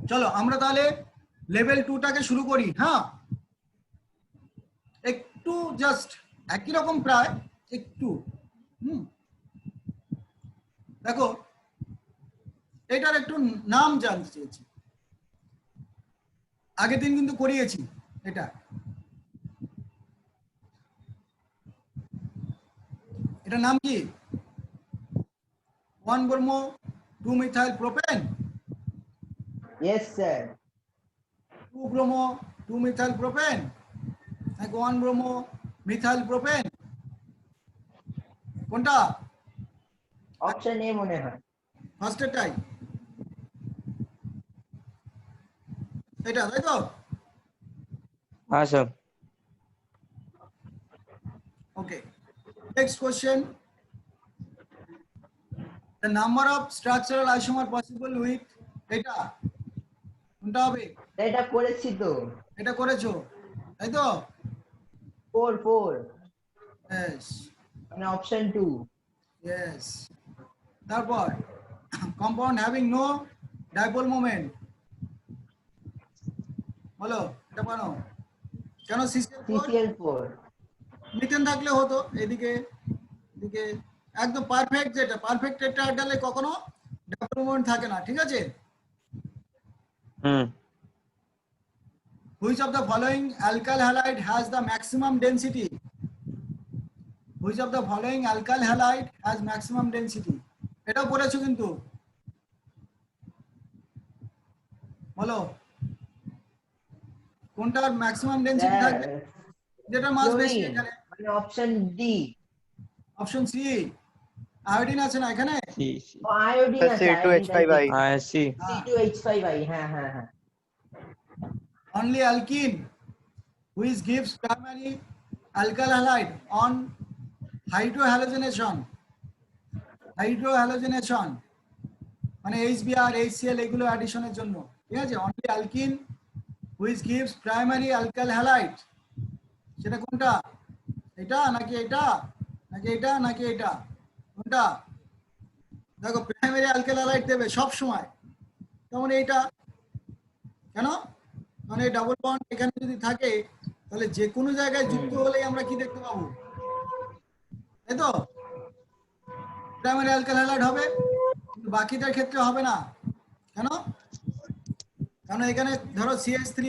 চলো আমরা তাহলে লেভেল 2 টাকে শুরু করি। হ্যাঁ, একটু জাস্ট একই রকম প্রায় একটু। দেখো এটার একটু নাম জানতে চেয়েছি, আগের দিন কিন্তু করিয়েছি। এটার নাম কি? 1 bromo 2 methyl propane. Yes, sir. 2 bromo 2 methyl propane নাকি 1 ব্রোমো মিথাইল প্রোপেন, কোনটা? অপশন এ মনে হয়। ফার্স্টেরটাই এটা, তাই তো? হ্যাঁ sir. Okay, next question. The number of structural isomer possible with এটা কোনটা হবে? এটা করেছি তো। এটা করেছো তাই তো? 4 Yes, মানে অপশন 2। yes. তারপর compound having no dipole moment, বলো এটা পারো কেন? CCl4। মিথেন থাকলে হতো এদিকে এদিকে একদম পারফেক্ট, যেটা পারফেক্ট টেট্রাহাইড্রালে কখনো ডাবল বন্ড থাকে না, ঠিক আছে? Which of the following alkyl halide has the maximum density? Which of the following alkyl halide has maximum density? এটাও পড়েছো কিন্তু, বলো কোনটার ম্যাক্সিমাম ডেনসিটি থাকবে, যেটা মাস বেশি এখানে? মানে option D. Option C, iodine আছে না এখানে? আয়োডিন আছে, C2H5i। C2H5i। হ্যাঁ হ্যাঁ হ্যাঁ। Only alkene which gives primary alkyl halide on hydrohalonation, মানে HBr HCl এগুলো অ্যাডিশনের জন্য, ঠিক আছে? only alkene which gives primary alkyl halide, সেটা কোনটা? এটা নাকি এটা নাকি এটা নাকি এটা, কোনটা? দেখো প্রাইমারি অ্যালকাইল হ্যালাইড দেবে সব সময়, যেমন এইটা। কেন? মানে ডাবল বন্ড এখানে যদি থাকে তাহলে যে কোনো জায়গায় যুক্ত হলেই আমরা কি দেখতে পাবো, তাই তো? প্রাইমারি অ্যালকাইল হ্যালাইড হবে, কিন্তু বাকিটার ক্ষেত্রে হবে না। কেন? কারণ এখানে ধরো CH3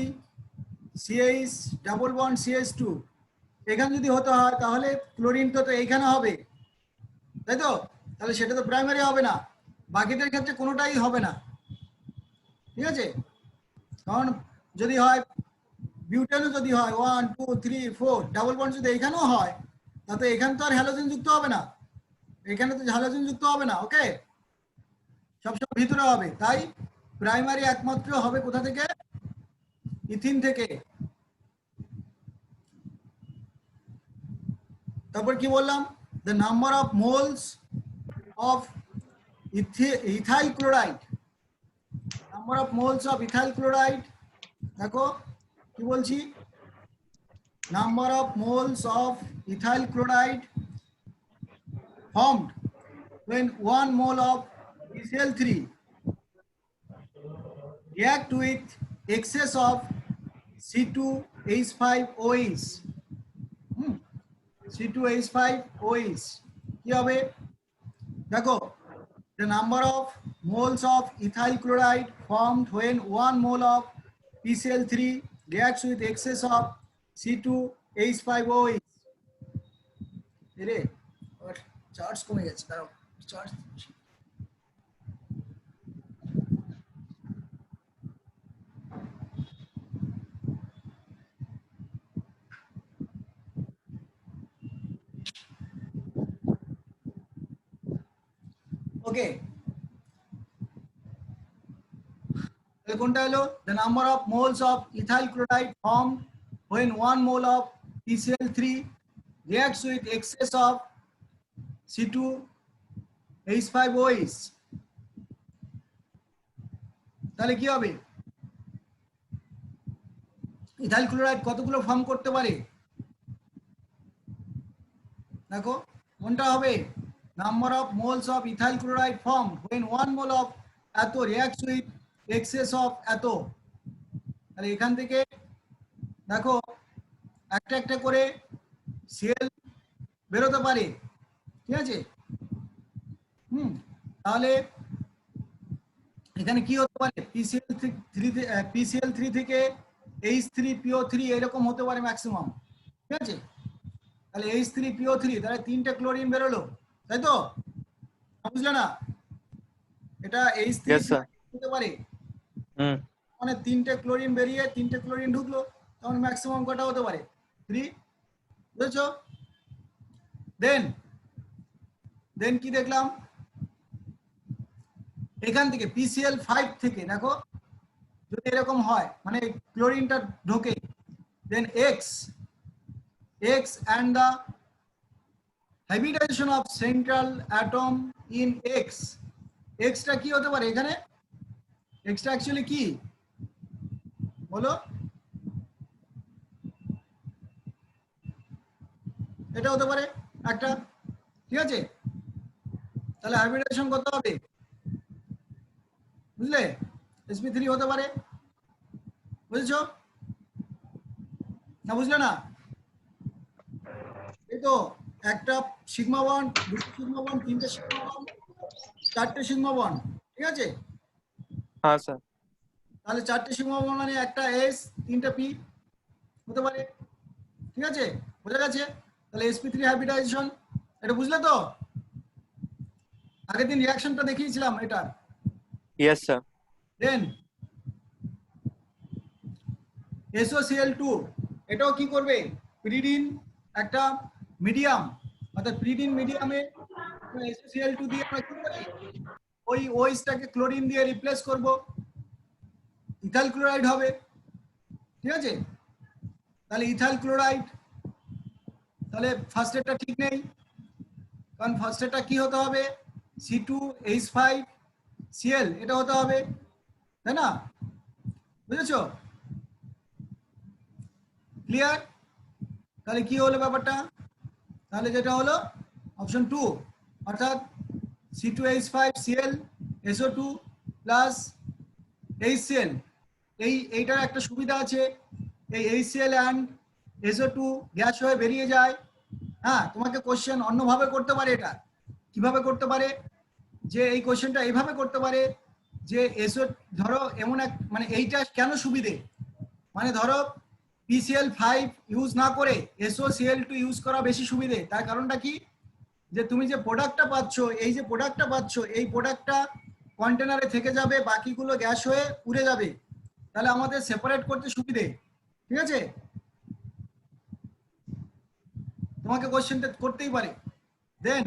CH double bond CH2 এখানে যদি হতে হয় তাহলে ক্লোরিন তো এইখানে হবে, তাই তো? তাহলে সেটা তো প্রাইমারি হবে না, বাকিদের ক্ষেত্রে কোনোটাই হবে না, ঠিক আছে? কারণ যদি হয় বিউটেনও যদি হয় 1 2 3 4 ডাবল বন্ড যদি এখানেও হয় তাতে এখানে তো আর হ্যালোজেন যুক্ত হবে না, এখানে তো হ্যালোজেন যুক্ত হবে না। ওকে, সবসময় ভিতরে হবে, তাই প্রাইমারি একমাত্র হবে কোথা থেকে? ইথিন থেকে। তারপর কি বললাম? The number of moles of ethyl chloride, number of moles of ethyl chloride, দেখো কি বলছি? Number of moles of ethyl chloride formed when 1 mole of BCl3 react with excess of C2H5OH, C2H5OH কি হবে? দেখো the number of moles of ethyl chloride formed when 1 mole of PCl3 reacts with excess of C2H5OH। এরে charge কমে গেছে, দাঁড়াও charge. ওকে, কোনটা হলো? the number of moles of ethyl chloride formed when 1 mole of PCl3 reacts with excess of C2H5OH, তাহলে কি হবে? Ethyl chloride কতগুলো ফর্ম করতে পারে? দেখো কোনটা হবে? Number of moles of ethyl chloride form when 1 mole of এত reacts with এক্সেস অফ এত, তাহলে এখান থেকে দেখো একটা একটা করে সিএল বেরোতে পারে, ঠিক আছে। তাহলে এখানে কি হতে পারে, পিসিএল3 থেকে H3PO3 এরকম হতে পারে ম্যাক্সিমাম, ঠিক আছে। তাহলে H3PO3 তাহলে 3টে ক্লোরিন বেরোলো, তাই তো, বুঝলে না, এটা H3 Yes, sir. হতে পারে, হুম মানে 3টে ক্লোরিন বেরিয়ে 3টে ক্লোরিন ঢুকলো, তখন ম্যাক্সিমাম কটা হতে পারে, 3, বুঝেছো। দেন কি দেখলাম, এখান থেকে PCl5 থেকে দেখো যদি এরকম হয় মানে ক্লোরিনটা ঢোকে, দেন X and the hybridization of central atom in X টা কি হতে পারে এখানে, X টা অ্যাকচুয়ালি কি বলো, এটা হতে পারে একটা, ঠিক আছে। তাহলে হাইব্রিডাইজেশন করতে হবে, বুঝলে, sp3 হতে পারে, বুঝেছো না, বুঝলে না, এই তো একটা সিগমা বন্ড, দুটো সিগমা বন্ড, তিনটে সিগমা বন্ড, চারটে সিগমা বন্ড, ঠিক আছে। হ্যাঁ স্যার তাহলে চারটে সিগমা বন্ড মানে একটা S, তিনটা P হতে পারে, ঠিক আছে, বোঝা গেছে। তাহলে sp3 হাইব্রিডাইজেশন, এটা বুঝলে তো, আগের দিন রিঅ্যাকশনটা দেখিয়েছিলাম এটা। ইয়েস স্যার দেন SOCl2 এটাও কি করবে, পিরিডিন একটা মিডিয়াম, অর্থাৎ পিরিডিন মিডিয়ামে SOCl2 দিয়ে আমরা কি করি, ওই ওইসটাকে ক্লোরিন দিয়ে রিপ্লেস করব, ইথাইল ক্লোরাইড হবে, ঠিক আছে। তাহলে ইথাইল ক্লোরাইড, তাহলে ফার্স্ট এডটা ঠিক নেই, কারণ ফার্স্ট এডটা কি হতে হবে, C2H5Cl এটা হতে হবে, তাই না, বুঝেছো, ক্লিয়ার। তাহলে কি হলো ব্যাপারটা, তাহলে যেটা হলো অপশন 2, অর্থাৎ C2H5Cl SO2 প্লাস HCl, এইটার একটা সুবিধা আছে, এই HCl অ্যান্ড SO2 গ্যাস হয়ে বেরিয়ে যায়। হ্যাঁ, তোমাকে কোশ্চেন অন্যভাবে করতে পারে, এটা কিভাবে করতে পারে, যে এই কোশ্চেনটা এইভাবে করতে পারে যে SO ধরো এমন এক মানে এইটা কেন সুবিধে, মানে ধরো PCl5 ইউজ না করে SOCl2 ইউজ করা বেশি সুবিধে, তার কারণটা কি, যে তুমি যে প্রোডাক্টটা পাচ্ছ, এই যে প্রোডাক্টটা পাচ্ছ, এই প্রোডাক্টটা কন্টেনারে থেকে যাবে, বাকিগুলো গ্যাস হয়ে উড়ে যাবে, তাহলে আমাদের সেপারেট করতে সুবিধে, ঠিক আছে। তোমাকে কোশ্চেনটা করতেই পারে। দেন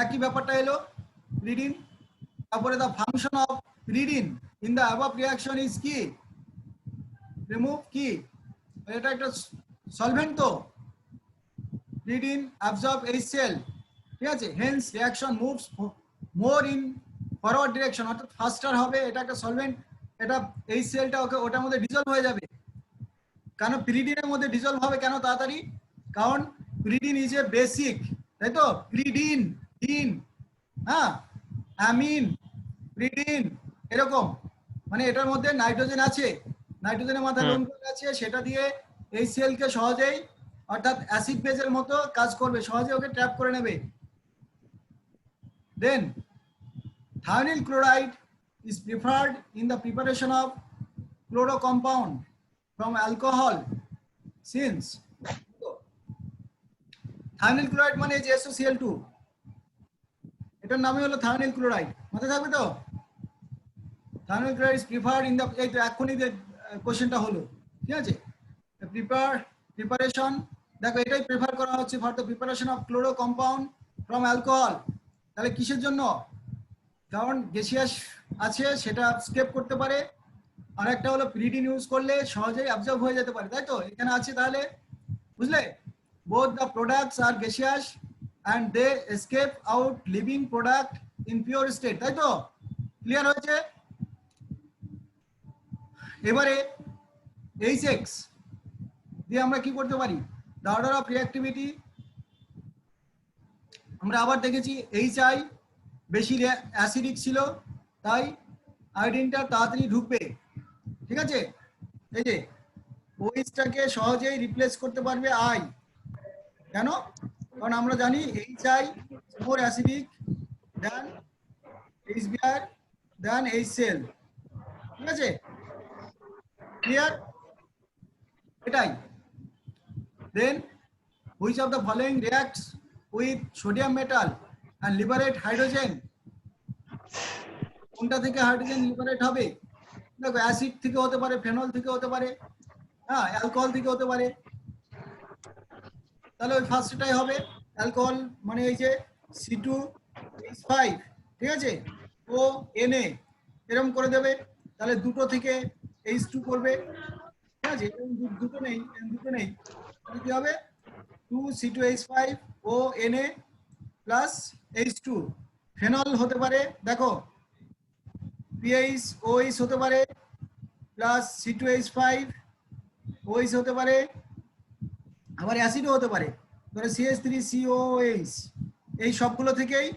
একই ব্যাপারটা এলো রিডিং, তারপরে the function of reading in the above reaction is কি, রিমুভ কি, এটা একটা সলভেন্ট তো, রিডিং অ্যাবজর্ব HCl, ঠিক আছে, hence reaction moves more in forward direction, অর্থাৎ ফাস্টার হবে, এটা একটা সলভেন্ট, এটা HClটা ওকে ওটার মধ্যে ডিজলভ হয়ে যাবে, কেন পিরিডিনের মধ্যে ডিজলভ হবে কেন তাড়াতাড়ি, কারণ পিরিডিন ইজ এ বেসিক, তাই তো, পিরিডিন ডিন, হ্যাঁ, অ্যামিন, পিরিডিন, এরকম, মানে এটার মধ্যে নাইট্রোজেন আছে, নাইট্রোজেনের মাথায় লোন আছে, সেটা দিয়ে HCl কে সহজেই, অর্থাৎ অ্যাসিড বেজের মতো কাজ করবে, সহজে ওকে ট্র্যাপ করে নেবে। দেন thionyl chloride is preferred in the preparation of chloro compound from alcohol since thionyl chloride মানে যে SOCl2, এটার নামই হলো thionyl chloride, মাথায় থাকবে তো, thionyl chloride is preferred in the, এই তো এক্ষুনি যে কোশ্চেনটা হলো, ঠিক আছে, প্রিপারেশন, দেখো এটাই প্রেফার করা হচ্ছে for the preparation of chloro compound from alcohol, তাহলে কিসের জন্য, কারণ গ্যাসিয়াস আছে সেটা স্কেপ করতে পারে, আর একটা হলো পিরিডিন ইউজ করলে সহজেই অ্যাবজর্ব হয়ে যেতে পারে, তাই তো, এখানে আছে, তাহলে বুঝলে, both the products are gaseous and they escape out leaving product in pure state, তাই তো, ক্লিয়ার হয়েছে। এবারে HX দিয়ে আমরা কি করতে পারি, the order of reactivity আমরা আবার দেখেছি HI বেশি অ্যাসিডিক ছিল, তাই আয়োডিনটা তাড়াতাড়ি ঢুকবে। ঠিক আছে, এই যে ওইচটাকে সহজেই রিপ্লেস করতে পারবে আই। কেন? কারণ আমরা জানি HI more acidic than HBr than HCl। ঠিক আছে, ক্লিয়ার? এটাই। Then which of the following reacts with sodium metal and liberate hydrogen? কোনটা থেকে হাইড্রোজেন লিবারেট হবে? দেখো, অ্যাসিড থেকে হতে পারে, ফেনল থেকে হতে পারে, হ্যাঁ, অ্যালকোহল থেকে হতে পারে। তাহলে ওই ফার্স্টটাই হবে অ্যালকোহল, মানে এই যে C2H5, ঠিক আছে, ও Na এরকম করে দেবে, তাহলে দুটো থেকে H2 করবে। ঠিক আছে, এরকম দুটো নেই, তাহলে কি হবে? 2C2H5 ও Na প্লাস H2। ফেনল হতে পারে, দেখো PHOH হতে পারে প্লাস C2H5 OH হতে পারে, আবার অ্যাসিডও হতে পারে, ধরো CH3COOH। এই সবগুলো থেকেই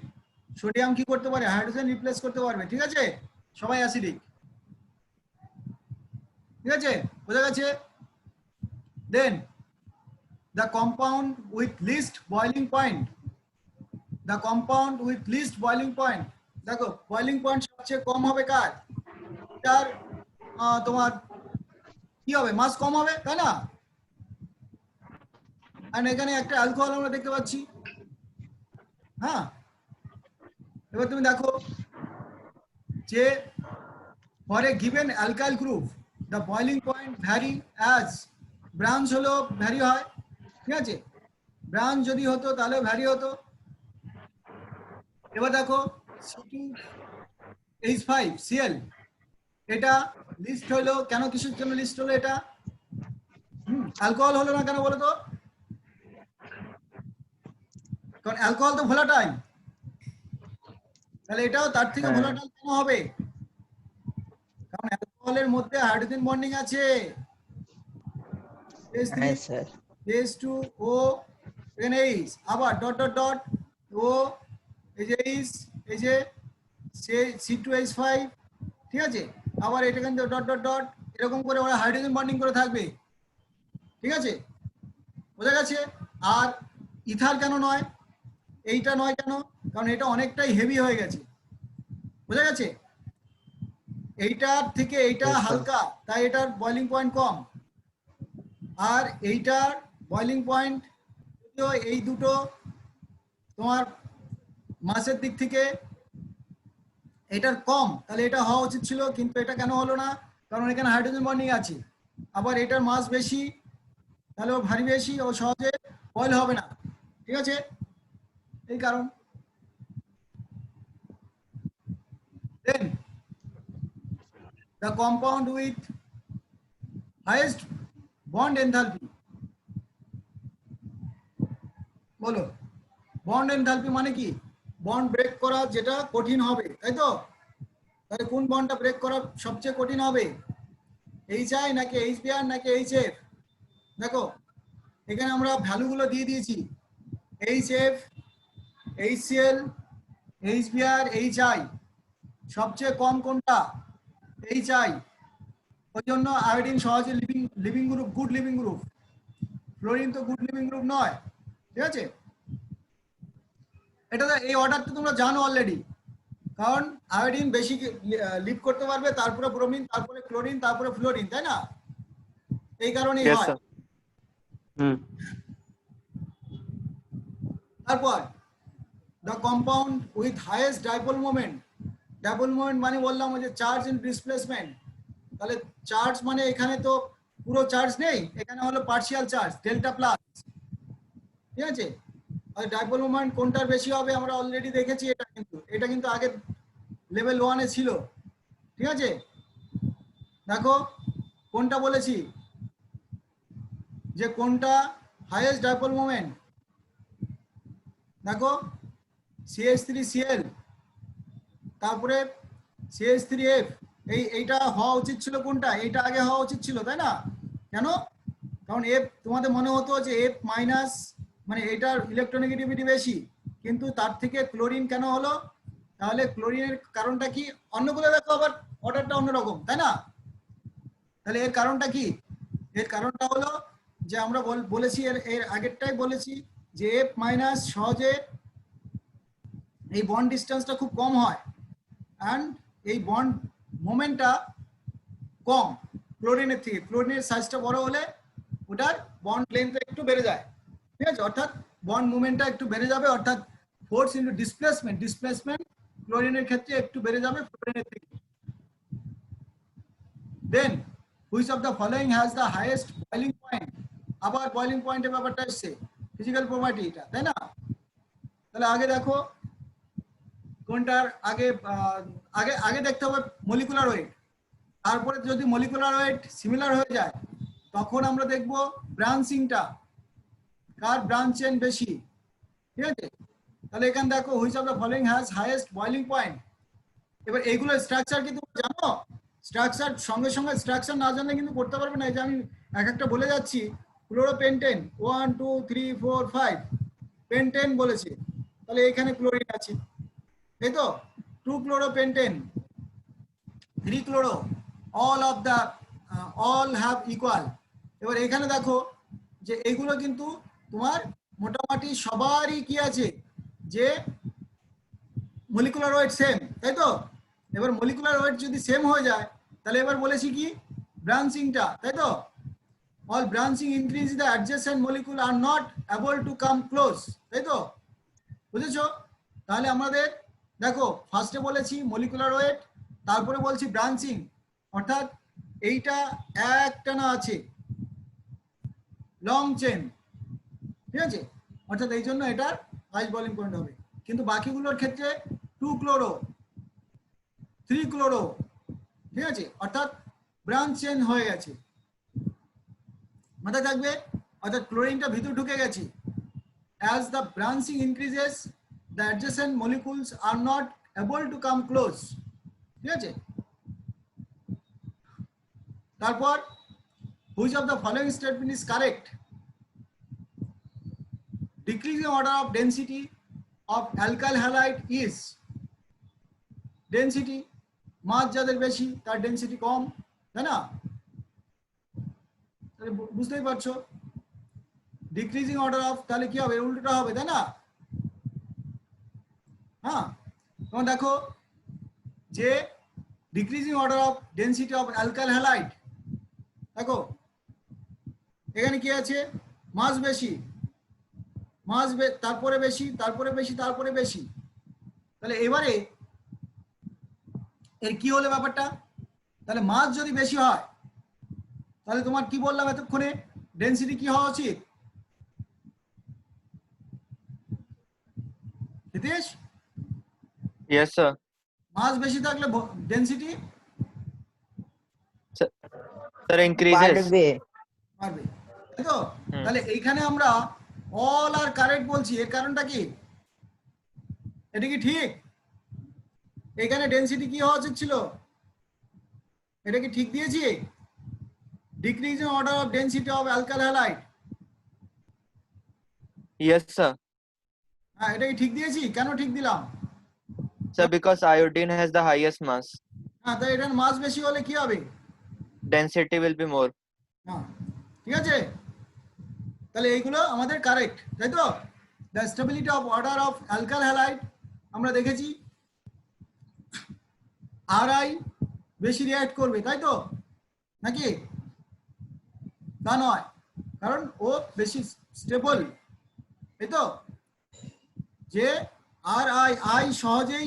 সোডিয়াম কি করতে পারে? হাইড্রোজেন রিপ্লেস করতে পারবে। ঠিক আছে, সবাই অ্যাসিডিক। ঠিক আছে, বোঝা গেছে? দেন the compound with least boiling point, দেখো বয়লিং পয়েন্ট সবচেয়ে কম হবে কার? তার তোমার কি হবে? মাস কম হবে, তাই না? আর এখানে একটা অ্যালকোহল আমরা দেখতে পাচ্ছি। হ্যাঁ, এবার তুমি দেখো যে for a given alkyl group the boiling point vary as branch হলো ভ্যারি হয়। ঠিক আছে, ব্রাঞ্চ যদি হতো তাহলে ভ্যারি হতো। এবার দেখো C2H5Cl, এটা লিস্ট হলো কেন? কিসের জন্য লিস্ট হলো এটা? অ্যালকোহল হলো না কেন বলো তো? কারণ অ্যালকোহল তো ভোলাটাইল, তাহলে এটাও তার থেকে ভোলাটাইল কেন হবে? কারণ অ্যালকোহলের মধ্যে হাইড্রোজেন বন্ডিং আছে, হ্যাঁ স্যার। H2O NH, আবার ডট ডট ডট ও এই যে এই যে C2H5। ঠিক আছে, আবার এটা কিন্তু ডট ডট ডট এরকম করে ওরা হাইড্রোজেন বন্ডিং করে থাকবে। ঠিক আছে, বোঝা গেছে? আর ইথার কেন নয়? এইটা নয় কেন? কারণ এটা অনেকটাই হেভি হয়ে গেছে। বোঝা গেছে? এইটার থেকে এইটা হালকা, তাই এটার বয়লিং পয়েন্ট কম। আর এইটার বয়লিং পয়েন্ট যদিও এই দুটো তোমার মাসের দিক থেকে এটার কম, তাহলে এটা হওয়া উচিত ছিল, কিন্তু এটা কেন হলো না? কারণ এখানে হাইড্রোজেন বন্ডিং আছে, আবার এটার মাস বেশি, তাহলে ও ভারী বেশি, ও সহজে বয়েল হবে না। ঠিক আছে, এই কারণ। দেন the compound with highest bond enthalpy, বলো বন্ড এনথালপি মানে কি? বন্ড ব্রেক করা যেটা কঠিন হবে, তাই তো? তাহলে কোন বন্ডটা ব্রেক করা সবচেয়ে কঠিন হবে? HI নাকি HBr নাকি HF? দেখো এখানে আমরা ভ্যালুগুলো দিয়ে দিয়েছি, HF, HCl, HBr, HI। সবচেয়ে কম কোনটা? HI। ওই জন্য আয়োডিন সহজে living group, good leaving group. Fluorine তো গুড লিভিং গ্রুপ নয়। ঠিক আছে, এটা এই অর্ডারটা তোমরা জানো অলরেডি, কারণ আয়োডিন বেশি লিভ করতে পারবে, তারপরে ব্রোমিন, তারপরে ক্লোরিন, তারপরে ফ্লোরিন, তাই না? এই কারণেই Yes, হয়। sir. তারপর the compound with highest dipole moment, dipole moment মানে বললাম ওই যে চার্জ এন্ড ডিসপ্লেসমেন্ট। তাহলে চার্জ মানে এখানে তো পুরো চার্জ নেই, এখানে হলো পার্শিয়াল চার্জ, ডেল্টা প্লাস। ঠিক আছে, আর ডাইপোল মোমেন্ট কোনটার বেশি হবে আমরা অলরেডি দেখেছি। এটা কিন্তু আগে লেভেল 1 এ ছিল। ঠিক আছে, দেখো কোনটা বলেছি যে কোনটা হাইয়েস্ট ডাইপোল মোমেন্ট। দেখো CH3Cl, তারপরে CH3F, এইটা হওয়া উচিত ছিল কোনটা? এইটা আগে হওয়া উচিত ছিল, তাই না? কেন? কারণ F তোমাদের মনে হতো যে F মাইনাস মানে এটার ইলেকট্রোনেগেটিভিটি বেশি, কিন্তু তার থেকে ক্লোরিন কেন হলো? তাহলে ক্লোরিনের কারণটা কি? অন্যগুলো দেখো আবার অর্ডারটা অন্যরকম, তাই না? তাহলে এর কারণটা কি? এর কারণটা হলো যে আমরা বলেছি এর আগেরটাই বলেছি যে F মাইনাস সহজে এই বন্ড ডিসটেন্সটা খুব কম হয় অ্যান্ড এই বন্ড মোমেন্টটা কম ক্লোরিনের থেকে। ক্লোরিনের সাইজটা বড় হলে ওটার বন্ড লেন্থ একটু বেড়ে যায়, ঠিক আছে? অর্থাৎ বন্ড মুভমেন্টটা একটু বেড়ে যাবে, অর্থাৎ ফোর্স ইনটু ডিসপ্লেসমেন্ট ক্লোরিনের ক্ষেত্রে একটু বেড়ে যাবে ফ্লোরিনের থেকে। Then which of the following has the highest boiling point? আবার বয়লিং পয়েন্টের ব্যাপারটা এসছে, ফিজিক্যাল প্রপার্টি এটা, তাই না? তাহলে আগে দেখো কোনটার আগে আগে আগে দেখতে হবে মলিকুলার ওয়েট। তারপরে যদি মলিকুলার ওয়েট সিমিলার হয়ে যায় তখন আমরা দেখব ব্রাঞ্চিংটা, কার ব্রাঞ্চ চেন বেশি, ঠিক আছে? তাহলে এখানে দেখো which of the following has highest boiling point. এবার এইগুলো স্ট্রাকচার কি তুমি জানো? স্ট্রাকচার সঙ্গে সঙ্গে স্ট্রাকচার না জানলে কিন্তু করতে পারবে না। এই যে আমি এক একটা বলে যাচ্ছি, ক্লোরোপেন্টেন 1 2 3 4 5 পেন্টেন বলেছে, তাহলে এখানে ক্লোরিন আছে, তাই তো? 2 ক্লোরোপেন্টেন 3 ক্লোরো, all have equal। এবার এখানে দেখো যে এইগুলো কিন্তু তোমার মোটামুটি সবারই কি আছে যে মলিকুলার ওয়েট সেম, তাই তো? এবার মলিকুলার ওয়েট যদি সেম হয়ে যায় তাহলে এবার বলেছি কি ব্রাঞ্চিংটা, তাই তো? all branching increase the adjacent molecule are not able to come close, তাই তো? বুঝেছো? তাহলে আমাদের দেখো ফার্স্টে বলেছি মলিকুলার ওয়েট, তারপরে বলছি ব্রাঞ্চিং, অর্থাৎ এইটা একটানা আছে লং চেন, ঠিক আছে? অর্থাৎ এই জন্য এটার হাইয়েস্ট বয়লিং পয়েন্ট হবে। কিন্তু বাকিগুলোর ক্ষেত্রে 2 ক্লোরো 3 ক্লোরো, ঠিক আছে? অর্থাৎ ব্রাঞ্চ চেন হয়ে গেছে, মাথায় থাকবে। অর্থাৎ ক্লোরিনটা ভিতর ঢুকে গেছে। as the branching increases the adjacent molecules are not able to come close, ঠিক আছে? তারপর which of the following statement is correct? Decreasing order of density of alkyl halide is density, মাস যাদের বেশি তার ডেনসিটি কম, তাই না? তাহলে বুঝতেই পারছো ডিক্রিজিং অর্ডার অফ, তাহলে কি হবে? উল্টোটা হবে, তাই না? হ্যাঁ, তখন দেখো যে decreasing order of density of alkyl halide, দেখো এখানে কি আছে? মাস বেশি, তারপরে বেশি, তারপরে বেশি, তারপরে বেশি। তাহলে এবারে এর কি হলো ব্যাপারটা? তাহলে মাস যদি বেশি হয় তাহলে তোমার কি বললাম এতক্ষণে, ডেনসিটি কি হওয়া উচিত? Hitesh, Yes, sir. মাস বেশি থাকলে ডেনসিটি Sir, increases. বাড়বে। বাড়বে, তাই তো? তাহলে এইখানে আমরা অল আর কারেক্ট বলছি, এর কারণটা কি? এটা কি ঠিক? এখানে ডেনসিটি কি হওয়া উচিত ছিল? এটা কি ঠিক দিয়েছি? Decreasing order of density of alkyl halide, Yes, sir. হ্যাঁ এটা কি ঠিক দিয়েছি? কেন ঠিক দিলাম? Sir, because iodine has the highest mass, হ্যাঁ, তাই এটার মাস বেশি হলে কি হবে? density will be more. হ্যাঁ, ঠিক আছে? তাহলে এইগুলো আমাদের কারেক্ট, তাই তো? The stability of order of alkyl halide আমরা দেখেছি আরআই বেশি রিঅ্যাক্ট করবে, তাই তো? নাকি তা নয়, কারণ ও বেশি স্টেবল, তাই তো? যে আই সহজেই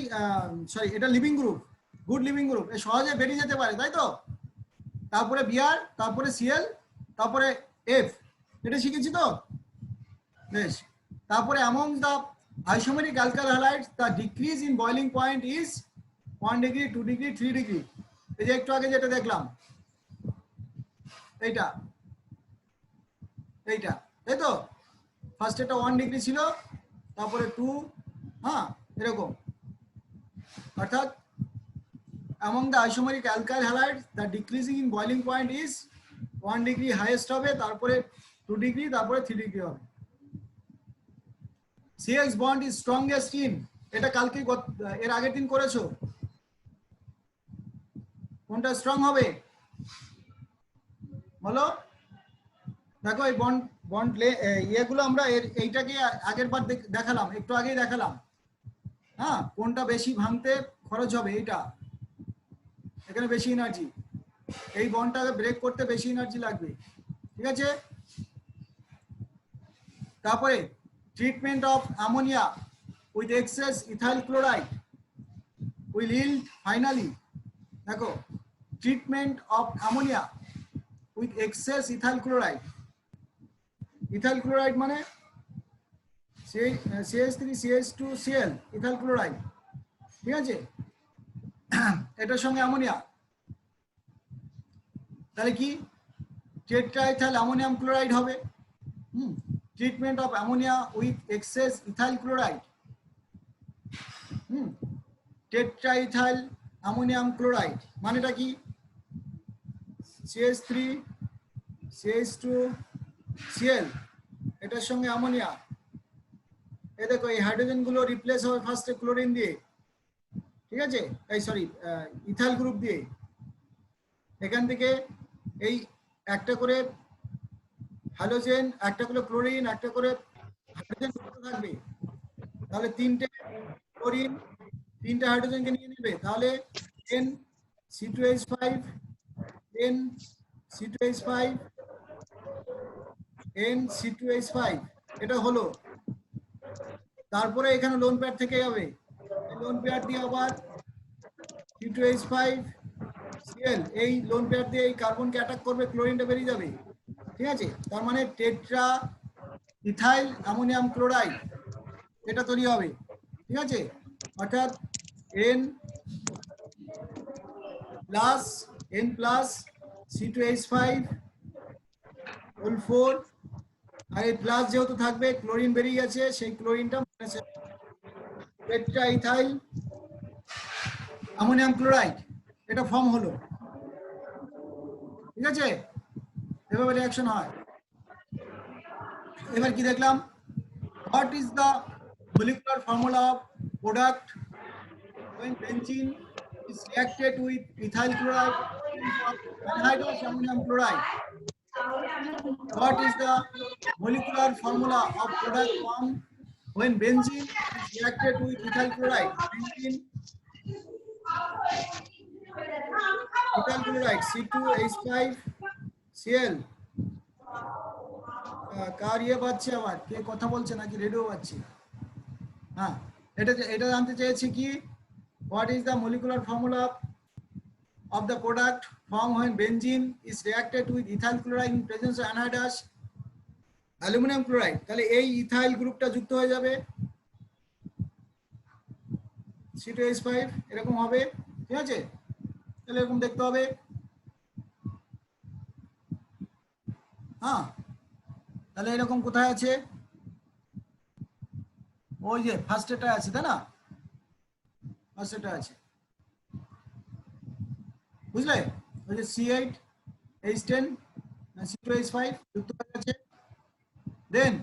সরি এটা leaving group, good leaving group, এ সহজে বেরিয়ে যেতে পারে, তাই তো? তারপরে বিআর, তারপরে সিএল, তারপরে এফ, এটা শিখেছি তো? বেশ। তারপরে among the isomeric alkyl halides the decrease in boiling point is 1 degree 2 degree 3 degree। এই যে একটু আগে যেটা দেখলাম এইটা তাই তো? ফার্স্ট এটা 1 ডিগ্রি ছিল, তারপরে 2, হ্যাঁ এরকম। অর্থাৎ among the isomeric alkyl halides the decreasing in boiling point is 1 degree highest হবে, তারপরে 2 ডিগ্রি, তারপরে 3 ডিগ্রি হবে। CX bond is strongest in এটা কালকে এর আগের দিন করেছো, কোনটা স্ট্রং হবে বলো? দেখো এই বন্ড বন্ড ইয়েগুলো আমরা এইটাকে আগের বার দেখালাম, একটু আগেই দেখালাম। হ্যাঁ, কোনটা বেশি ভাঙতে খরচ হবে, এইটা, এখানে বেশি এনার্জি, এই বন্ডটাকে ব্রেক করতে বেশি এনার্জি লাগবে, ঠিক আছে? তারপরে treatment of ammonia with excess ethyl chloride will yield finally, দেখো treatment of ammonia with excess ethyl chloride, ethyl chloride মানে CH3CH2Cl ইথাইল ক্লোরাইড, ঠিক আছে? এটার সঙ্গে অ্যামোনিয়া, তাহলে কি টেট্রাইথাইল অ্যামোনিয়াম ক্লোরাইড হবে। Treatment of ammonia with excess ethyl chloride, tetraethyl ammonium chloride মানেটা কি? CH3 CH2Cl এটার সঙ্গে অ্যামোনিয়া, এই দেখো এই হাইড্রোজেন গুলো রিপ্লেস হবে ফার্স্টে ক্লোরিন দিয়ে, ঠিক আছে? এই সরি ইথাইল গ্রুপ দিয়ে, এখান থেকে এই একটা করে হ্যালোজেন, একটা করে ক্লোরিন, একটা করে হাইড্রোজেন থাকবে, তাহলে তিনটে ক্লোরিন তিনটে হাইড্রোজেনকে নিয়ে নেবে, তাহলে NC2H5 NC2H5 NC2H5 এটা হলো। তারপরে এখানে লোন পেয়ার থেকে যাবে, লোন পেয়ার দিয়ে আবার C2H5Cl, এই লোন পেয়ার দিয়ে এই কার্বনকে অ্যাটাক করবে, ক্লোরিনটা বেরিয়ে যাবে, ঠিক আছে? তার মানে টেট্রা ইথাইল অ্যামোনিয়াম ক্লোরাইড এটা তৈরি হবে, ঠিক আছে? অর্থাৎ N প্লাস C2H5 হোল 4, আর এই প্লাস যেহেতু থাকবে, ক্লোরিন বেরিয়ে গেছে, সেই ক্লোরিনটা টেট্রা ইথাইল অ্যামোনিয়াম ক্লোরাইড এটা ফর্ম হলো, ঠিক আছে? এভাবে রিঅ্যাকশন হয়। এবার কি দেখলাম, what is the molecular formula of product when benzene is reacted with ethyl chloride of anhydrous ammonium chloride? What is the molecular formula of product formed when benzene is reacted with ethyl chloride? Benzene, ethyl chloride C2H5Cl। কার ইয়ে বাজছে, আবার কে কথা বলছে নাকি radio বাজছে? হ্যাঁ, এটা জানতে চেয়েছি কি, what is the molecular formula of the product formed when benzene is reacted with ethyl chloride in presence of anhydrous aluminium chloride. তাহলে এই ইথাইল গ্রুপটা যুক্ত হয়ে যাবে C2H5, এরকম হবে, ঠিক আছে? তাহলে এরকম দেখতে হবে। হ্যাঁ, তাহলে এরকম কোথায় আছে? ওই যে ফার্স্ট এটা আছে, তাই না? ফার্স্ট এটা আছে, বুঝলে? ওই যে C8H10 C2H5 যুক্ত হয়ে গেছে। Then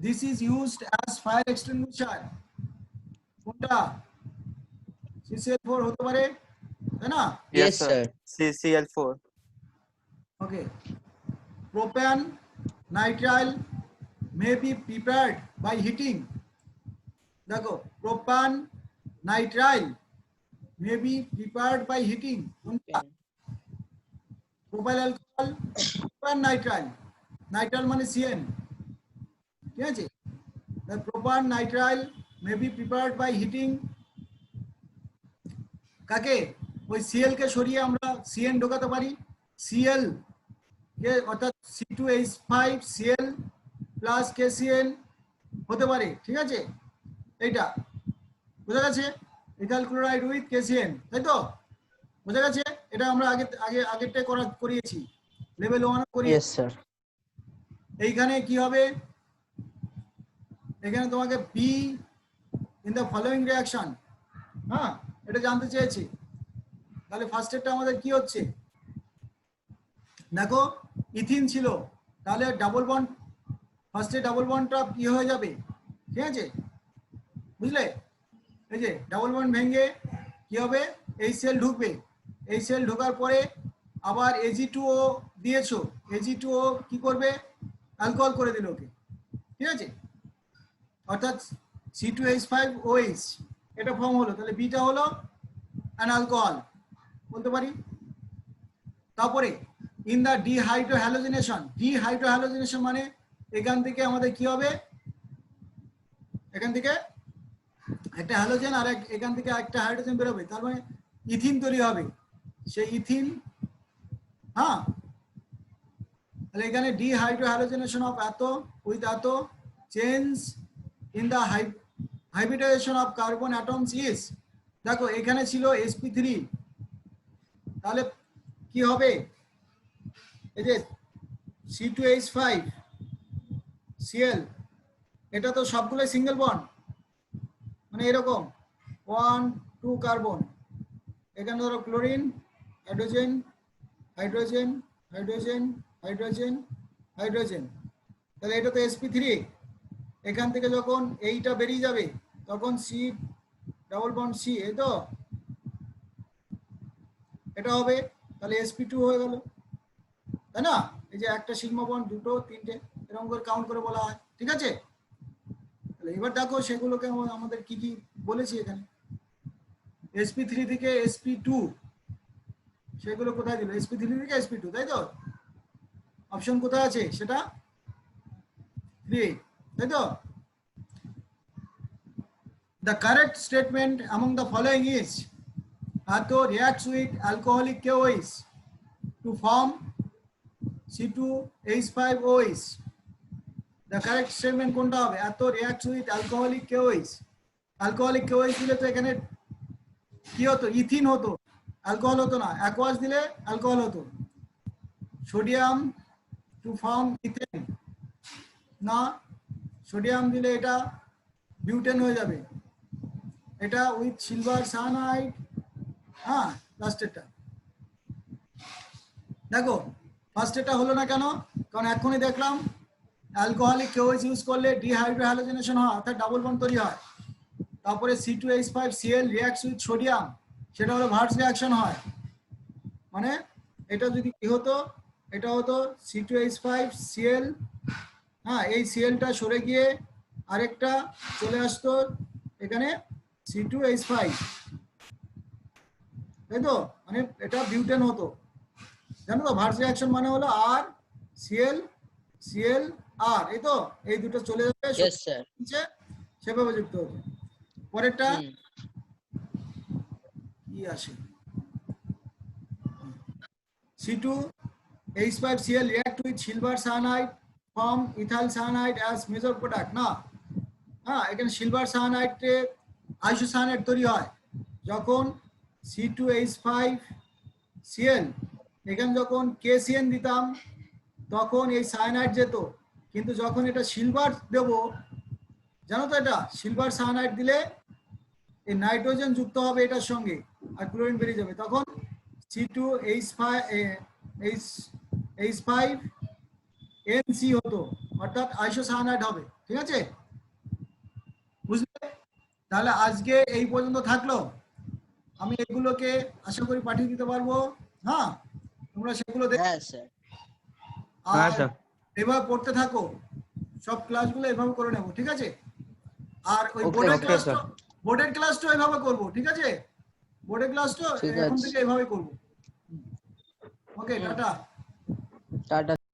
this is used as fire extinguisher, কোনটা? CCl4 হতে পারে, তাই না? Yes, sir. CCl4. Okay, propane nitrile may be prepared by heating, দেখো propane nitrile may be prepared by heating, কোনটা? Propyl alcohol, propane nitrile, nitrile মানে CN, ঠিক আছে? Propane nitrile may be prepared by heating কাকে? ওই Cl কে সরিয়ে আমরা CN ঢোকাতে পারি, Cl কে অর্থাৎ C2H5Cl প্লাস KCl হতে পারে, ঠিক আছে? এইটা বোঝা গেছে, ইথাইল ক্লোরাইড উইথ KCl, তাই তো? বোঝা গেছে? এটা আমরা আগেরটাই করিয়েছি, লেভেল 1 করি। Yes sir. এইখানে কি হবে, এখানে তোমাকে be in the following reaction, হ্যাঁ এটা জানতে চেয়েছি। তাহলে ফার্স্ট এরটা আমাদের কি হচ্ছে, দেখো ইথিন ছিল, তাহলে ডাবল বন্ড, ফার্স্টে ডাবল বন্ডটা কি হয়ে যাবে, ঠিক আছে? বুঝলে? এই যে ডাবল বন্ড ভেঙে কি হবে, HCl ঢুকবে, HCl ঢোকার পরে আবার Ag2O দিয়েছো, Ag2O কি করবে, অ্যালকোহল করে দিল ওকে, ঠিক আছে, অর্থাৎ C2H5OH এটা ফর্ম হলো, তাহলে বিটা হলো অ্যান অ্যালকোহল বলতে পারি। তারপরে ইন দা ডিহাইড্রোহ্যালোজিনেশন মানে এখান থেকে আমাদের কি হবে, এখান থেকে একটা হ্যালোজেন আর এখান থেকে একটা হাইড্রোজেন বেরোবে, তার মানে ইথিন তৈরি হবে, সেই ইথিন, হ্যাঁ, তাহলে এখানে dehydrohalogenation of auto with auto change in the hybridization of carbon atoms is, দেখো এখানে ছিল sp3, তাহলে কি হবে, এই যে C2H5Cl এটা তো সবগুলো সিঙ্গেল বন্ড, মানে এরকম 1 2 কার্বন, এখানে ধরো chlorine, hydrogen hydrogen hydrogen hydrogen hydrogen, তাহলে এটা তো sp3, এখান থেকে যখন এইটা বেরিয়ে যাবে তখন C ডাবল বন্ড C, এই তো এটা হবে, তাহলে sp2 হয়ে গেল, তাই না, এই যে একটা সিগমা বন্ড, দুটো, তিনটে, এরকম করে কাউন্ট করে বলা হয়, ঠিক আছে। তাহলে এবার দেখো সেগুলোকে আমাদের কি কি বলেছি এখানে, sp3 থেকে sp2 সেগুলো কোথায় দিল, sp3 থেকে sp2, তাই তো, অপশন কোথায় আছে সেটা 3, তাই তো। The correct statement among the following is Atho reacts with alcoholic KOH to form C2H5OH. The correct statement কোনটা হবে, Atho reacts with alcoholic KOH. Alcoholic KOH দিলে তো এখানে কি হতো, ইথিন হতো, অ্যালকোহল হতো না, অ্যাকোয়াস দিলে অ্যালকোহল হতো, সোডিয়াম টু ফর্ম ইথেন, না সোডিয়াম দিলে এটা বিউটেন হয়ে যাবে, এটা উইথ সিলভার সায়ানাইড, হ্যাঁ লাস্টেরটা, দেখো ফার্স্টেরটা হলো না কেন, কারণ এখনই দেখলাম অ্যালকোহলিক KOH ইউজ করলে ডিহাইড্রোহ্যালোজেনেশন হয়, অর্থাৎ ডাবল বন্ড তৈরি হয়, তারপরে C2H5Cl রিঅ্যাক্টস উইথ সোডিয়াম, সেটা হলো ভার্স রিঅ্যাকশন হয়, মানে এটা যদি কি হতো, এটা হতো C2H5Cl, হ্যাঁ এই Clটা সরে গিয়ে আরেকটা চলে আসতো এখানে C2H5, তাই তো, মানে এটা বিউটেন হতো, জানো তো, ভার্স রিঅ্যাকশন মানে হলো আর Cl Cl আর, এই তো, এই দুটো চলে যাবে, Yes, sir. সেভাবে যুক্ত হতো। পরেরটা কি আসে, C2H5Cl react with silver cyanide form ethyl cyanide as major product, না, হ্যাঁ এখানে সিলভার সায়ানাইডে আইসোসায়ানাইড তৈরি হয়, যখন C2H5Cl এখানে যখন KCN দিতাম তখন এই সায়ানাইড যেত, কিন্তু যখন এটা সিলভার দেব, জানো তো, এটা সিলভার সায়ানাইড দিলে এই নাইট্রোজেন যুক্ত হবে এটার সঙ্গে আর ক্লোরিন বেরিয়ে যাবে, তখন C2H5NC হতো, অর্থাৎ আইসোসায়ানাইড হবে, ঠিক আছে, বুঝলে। তাহলে আজকে এই পর্যন্ত থাকলো, আমি এগুলোকে আশা করি পাঠিয়ে দিতে পারবো, হ্যাঁ তোমরা সেগুলো দেখো, Yes, sir. আর এভাবে পড়তে থাকো, সব ক্লাসগুলো এভাবে করে নেবো, ঠিক আছে, আর ওই বোর্ডের ক্লাসটা এভাবে করবো, ঠিক আছে, বোর্ডের ক্লাসটা এখন থেকে এভাবে করবো, ওকে, টাটা। Tata.